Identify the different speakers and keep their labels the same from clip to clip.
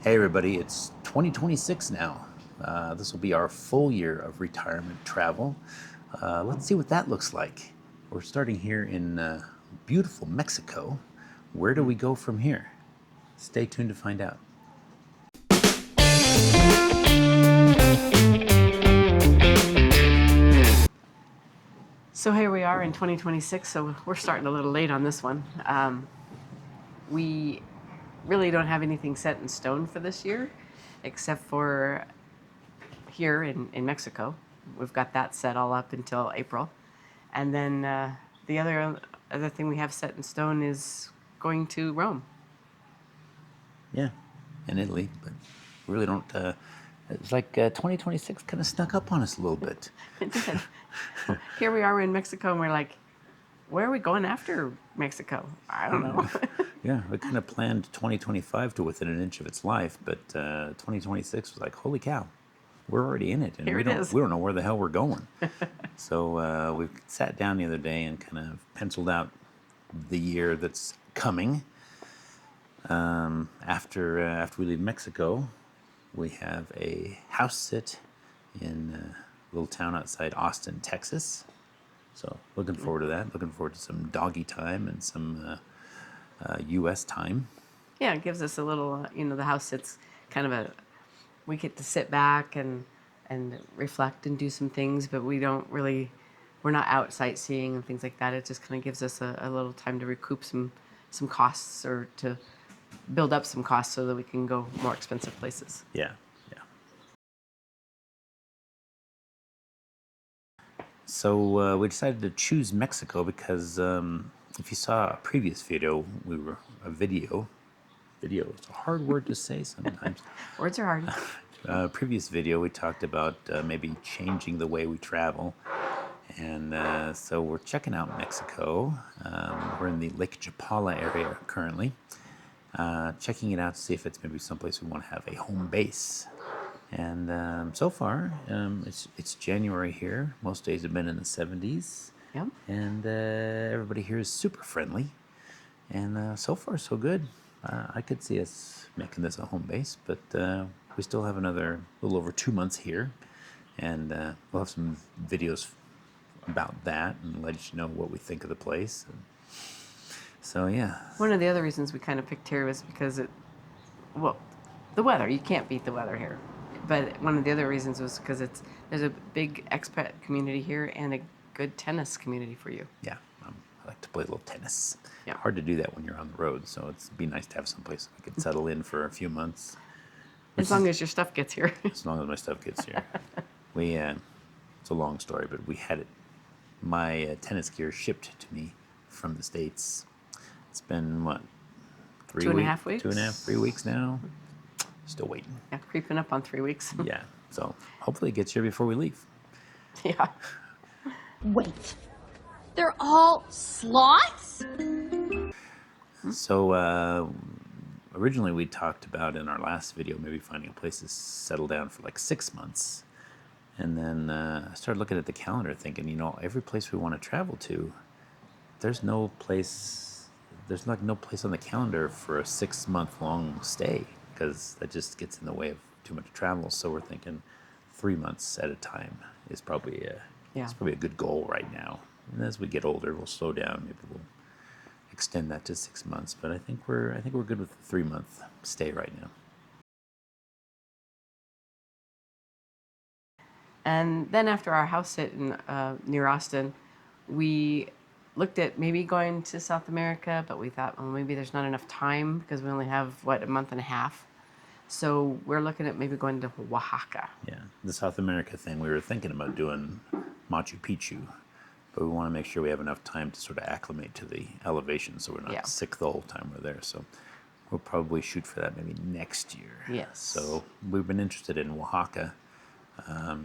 Speaker 1: Hey everybody, it's 2026 now. This will be our full year of retirement travel. Let's see what that looks like. We're starting here in beautiful Mexico. Where do we go from here? Stay tuned to find out.
Speaker 2: So here we are in 2026, so we're starting a little late on this one. We really don't have anything set in stone for this year, except for here in Mexico. We've got that set all up until April. And then the other thing we have set in stone is going to Rome.
Speaker 1: Yeah, in Italy, but we really don't. It's like 2026 kind of snuck up on us a little bit.
Speaker 2: It did. Here we are in Mexico, and we're like, where are we going after Mexico? I don't know.
Speaker 1: Yeah, we kind of planned 2025 to within an inch of its life, but 2026 was like, holy cow, we're already in it, and
Speaker 2: Here
Speaker 1: we
Speaker 2: it
Speaker 1: don't
Speaker 2: is.
Speaker 1: we don't know where the hell we're going. So we sat down the other day and kind of penciled out the year that's coming. After we leave Mexico, we have a house sit in a little town outside Austin, Texas. So looking forward to that. Looking forward to some doggy time and some U.S. time.
Speaker 2: Yeah, it gives us a little, the house sits kind of we get to sit back and reflect and do some things, but we're not out sightseeing and things like that. It just kind of gives us a little time to recoup some costs or to build up some costs so that we can go more expensive places.
Speaker 1: Yeah, yeah. So we decided to choose Mexico because if you saw a previous video, video is a hard word to say sometimes.
Speaker 2: Words are hard.
Speaker 1: Previous video, we talked about maybe changing the way we travel. And so we're checking out Mexico. We're in the Lake Chapala area currently. Checking it out to see if it's maybe someplace we want to have a home base. And so far, it's January here. Most days have been in the 70s.
Speaker 2: Yep.
Speaker 1: And everybody here is super friendly. And so far, so good. I could see us making this a home base, but we still have another little over 2 months here. And we'll have some videos about that and let you know what we think of the place. So, yeah.
Speaker 2: One of the other reasons we kind of picked here was because the weather. You can't beat the weather here. But one of the other reasons was because there's a big expat community here and a good tennis community for you.
Speaker 1: Yeah, I like to play a little tennis.
Speaker 2: Yeah.
Speaker 1: Hard to do that when you're on the road, so it'd be nice to have someplace we could settle in for a few months.
Speaker 2: As long as your stuff gets here.
Speaker 1: As long as my stuff gets here. It's a long story, but we had my tennis gear shipped to me from the States. It's been, what,
Speaker 2: 2.5 weeks?
Speaker 1: 2.5, 3 weeks now. Still waiting.
Speaker 2: Yeah, creeping up on 3 weeks.
Speaker 1: Yeah, so hopefully it gets here before we leave.
Speaker 2: Yeah.
Speaker 3: Wait, they're all sloths?
Speaker 1: So originally we talked about in our last video maybe finding a place to settle down for like 6 months. And then I started looking at the calendar thinking, every place we want to travel to, there's no place on the calendar for a 6-month long stay because that just gets in the way of too much travel. So we're thinking 3 months at a time is probably a good goal right now. And as we get older, we'll slow down. Maybe we'll extend that to 6 months. But I think we're good with the 3-month stay right now.
Speaker 2: And then after our house sit in near Austin, we looked at maybe going to South America, but we thought, well, maybe there's not enough time because we only have, a month and a half. So we're looking at maybe going to Oaxaca.
Speaker 1: Yeah, the South America thing, we were thinking about doing Machu Picchu, but we want to make sure we have enough time to sort of acclimate to the elevation so we're not sick the whole time we're there. So we'll probably shoot for that maybe next year.
Speaker 2: Yes.
Speaker 1: So we've been interested in Oaxaca,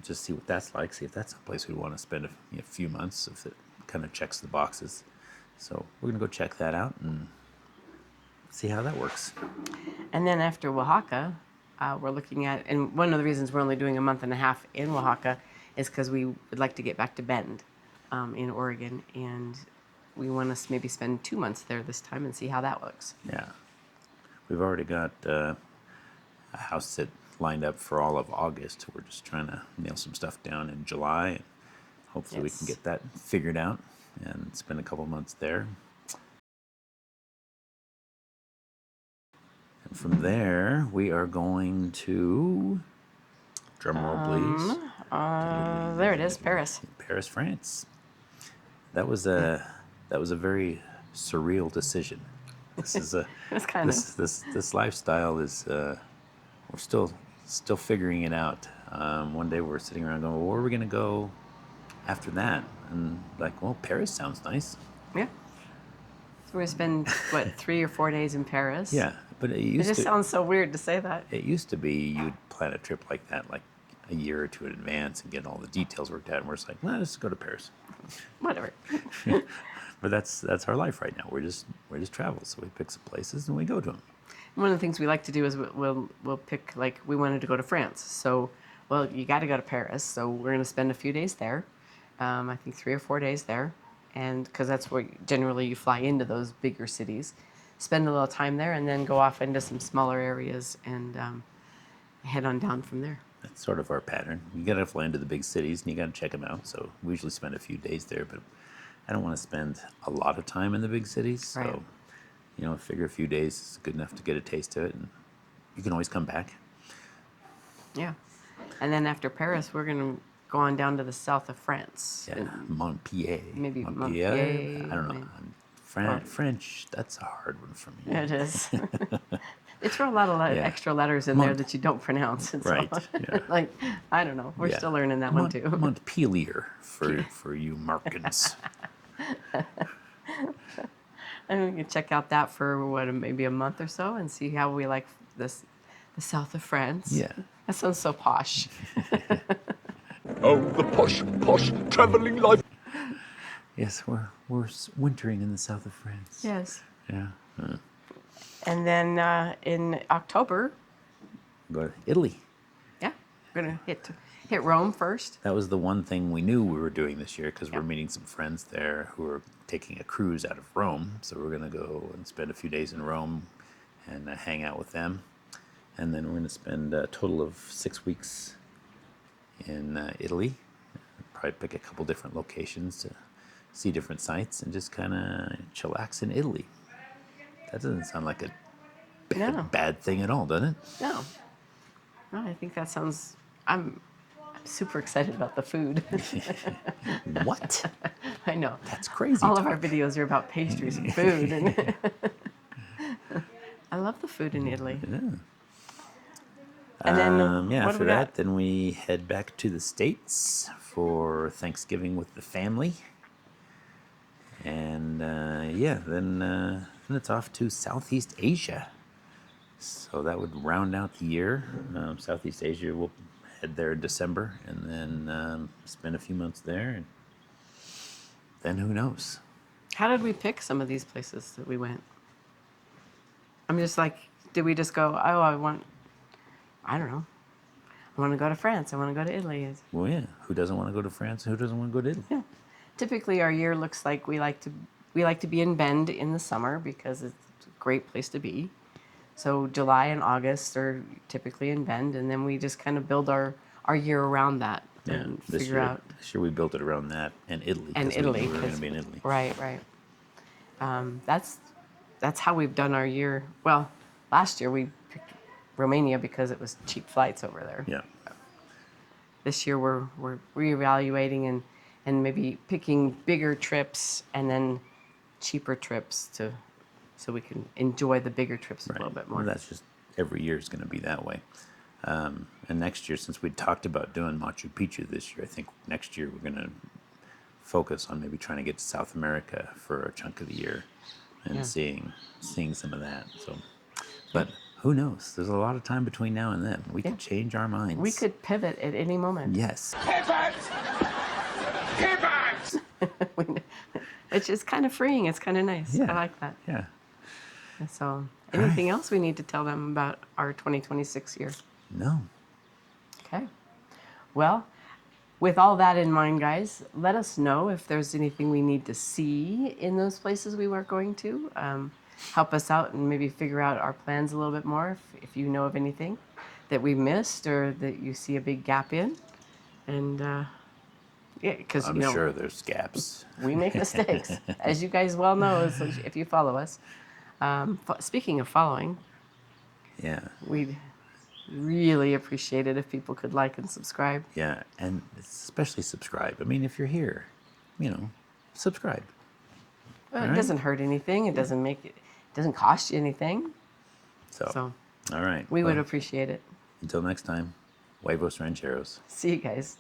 Speaker 1: just see what that's like, see if that's a place we want to spend a few months, if it kind of checks the boxes. So we're going to go check that out and see how that works.
Speaker 2: And then after Oaxaca, we're looking at, and one of the reasons we're only doing a month and a half in Oaxaca is because we would like to get back to Bend in Oregon, and we want to maybe spend 2 months there this time and see how that looks.
Speaker 1: Yeah. We've already got a house sit lined up for all of August. We're just trying to nail some stuff down in July. And hopefully we can
Speaker 2: Yes.
Speaker 1: get that figured out and spend a couple months there. And from there, we are going to, drum roll please,
Speaker 2: There it is, Paris.
Speaker 1: Paris, France. That was a very surreal decision. This is a
Speaker 2: It's kind of.
Speaker 1: this lifestyle is we're still figuring it out. One day we're sitting around going, well, where are we going to go after that? And like, well, Paris sounds nice.
Speaker 2: Yeah. So we spend, what, 3 or 4 days in Paris?
Speaker 1: Yeah, but it
Speaker 2: It
Speaker 1: used
Speaker 2: just
Speaker 1: to
Speaker 2: sounds so weird to say that.
Speaker 1: it used to be you'd plan a trip like that like a year or two in advance and get all the details worked out. And we're just like, well, let's go to Paris.
Speaker 2: Whatever.
Speaker 1: But that's our life right now. We're just travel. So we pick some places and we go to them.
Speaker 2: One of the things we like to do is we'll pick, like, we wanted to go to France. So, well, you got to go to Paris. So we're going to spend a few days there. I think 3 or 4 days there. And because that's where generally you fly into those bigger cities, spend a little time there, and then go off into some smaller areas and head on down from there.
Speaker 1: That's sort of our pattern. You got to fly into the big cities and you got to check them out. So we usually spend a few days there, but I don't want to spend a lot of time in the big cities. So,
Speaker 2: Right.
Speaker 1: I figure a few days is good enough to get a taste of it, and you can always come back.
Speaker 2: Yeah. And then after Paris, we're going to go on down to the south of France.
Speaker 1: Yeah,
Speaker 2: And
Speaker 1: Montpellier.
Speaker 2: maybe
Speaker 1: I
Speaker 2: Montpellier,
Speaker 1: don't know.
Speaker 2: maybe.
Speaker 1: French, that's a hard one for me.
Speaker 2: It is. They throw a lot of
Speaker 1: Yeah.
Speaker 2: extra letters in there that you don't pronounce. And
Speaker 1: Right,
Speaker 2: So,
Speaker 1: yeah.
Speaker 2: like, I don't know. We're
Speaker 1: Yeah.
Speaker 2: still learning that one too.
Speaker 1: Montpellier for you Markins.
Speaker 2: And we can check out that for maybe a month or so and see how we like this, the south of France.
Speaker 1: Yeah.
Speaker 2: That sounds so posh.
Speaker 4: Oh, the posh, travelling life.
Speaker 1: Yes, we're wintering in the south of France.
Speaker 2: Yes.
Speaker 1: Yeah.
Speaker 2: And then in October,
Speaker 1: Go to Italy.
Speaker 2: yeah, we're gonna hit Rome first.
Speaker 1: That was the one thing we knew we were doing this year because
Speaker 2: Yeah.
Speaker 1: we're meeting some friends there who are taking a cruise out of Rome. So we're going to go and spend a few days in Rome and hang out with them. And then we're going to spend a total of 6 weeks in Italy. Probably pick a couple different locations to see different sites and just kind of chillax in Italy. That doesn't sound like a
Speaker 2: No.
Speaker 1: bad thing at all, does it?
Speaker 2: No. No, I think that sounds. I'm super excited about the food.
Speaker 1: What?
Speaker 2: I know.
Speaker 1: That's crazy.
Speaker 2: All of our
Speaker 1: talk.
Speaker 2: videos are about pastries and food, and I love the food in Italy.
Speaker 1: Yeah.
Speaker 2: And then
Speaker 1: Yeah,
Speaker 2: what
Speaker 1: after
Speaker 2: do we got?
Speaker 1: that, then we head back to the States for Thanksgiving with the family. And then it's off to Southeast Asia. So that would round out the year. Southeast Asia, we'll head there in December and then spend a few months there. And then who knows?
Speaker 2: How did we pick some of these places that we went? I'm just like, did we just go? Oh, I don't know. I want to go to France. I want to go to Italy.
Speaker 1: Well, yeah. Who doesn't want to go to France? Who doesn't want to go to Italy?
Speaker 2: Yeah. Typically, our year looks like we like to be in Bend in the summer because it's a great place to be. So July and August are typically in Bend, and then we just kind of build our year around that
Speaker 1: Yeah,
Speaker 2: and
Speaker 1: this
Speaker 2: figure out.
Speaker 1: year we built it around that and Italy.
Speaker 2: And
Speaker 1: 'cause
Speaker 2: Italy,
Speaker 1: we were going
Speaker 2: 'cause-
Speaker 1: to be in Italy.
Speaker 2: Right, right. That's how we've done our year. Well, last year we picked Romania because it was cheap flights over there.
Speaker 1: Yeah.
Speaker 2: This year we're reevaluating and maybe picking bigger trips and then cheaper trips so we can enjoy the bigger trips a little bit more.
Speaker 1: Well, that's just every year is going to be that way. And next year, since we talked about doing Machu Picchu this year, I think next year we're going to focus on maybe trying to get to South America for a chunk of the year and
Speaker 2: Yeah.
Speaker 1: seeing some of that. So, but who knows? There's a lot of time between now and then. We
Speaker 2: Yeah.
Speaker 1: could change our minds.
Speaker 2: We could pivot at any moment.
Speaker 1: Yes.
Speaker 2: It's just kind of freeing. It's kind of nice.
Speaker 1: Yeah.
Speaker 2: I like that.
Speaker 1: Yeah.
Speaker 2: And so, anything else we need to tell them about our 2026 year?
Speaker 1: No.
Speaker 2: Okay. Well, with all that in mind, guys, let us know if there's anything we need to see in those places we were going to. Help us out and maybe figure out our plans a little bit more if you know of anything. that we missed or that you see a big gap in. And yeah, because
Speaker 1: I'm sure there's gaps.
Speaker 2: we make mistakes, as you guys well know if you follow us. Speaking of following,
Speaker 1: Yeah.
Speaker 2: we'd really appreciate it if people could like and subscribe.
Speaker 1: Yeah, and especially subscribe. I mean, if you're here, subscribe.
Speaker 2: Well,
Speaker 1: All
Speaker 2: it
Speaker 1: right.
Speaker 2: doesn't hurt anything. It doesn't cost you anything.
Speaker 1: So, all right.
Speaker 2: We would
Speaker 1: well,
Speaker 2: appreciate it.
Speaker 1: Until next time, huevos rancheros.
Speaker 2: See you guys.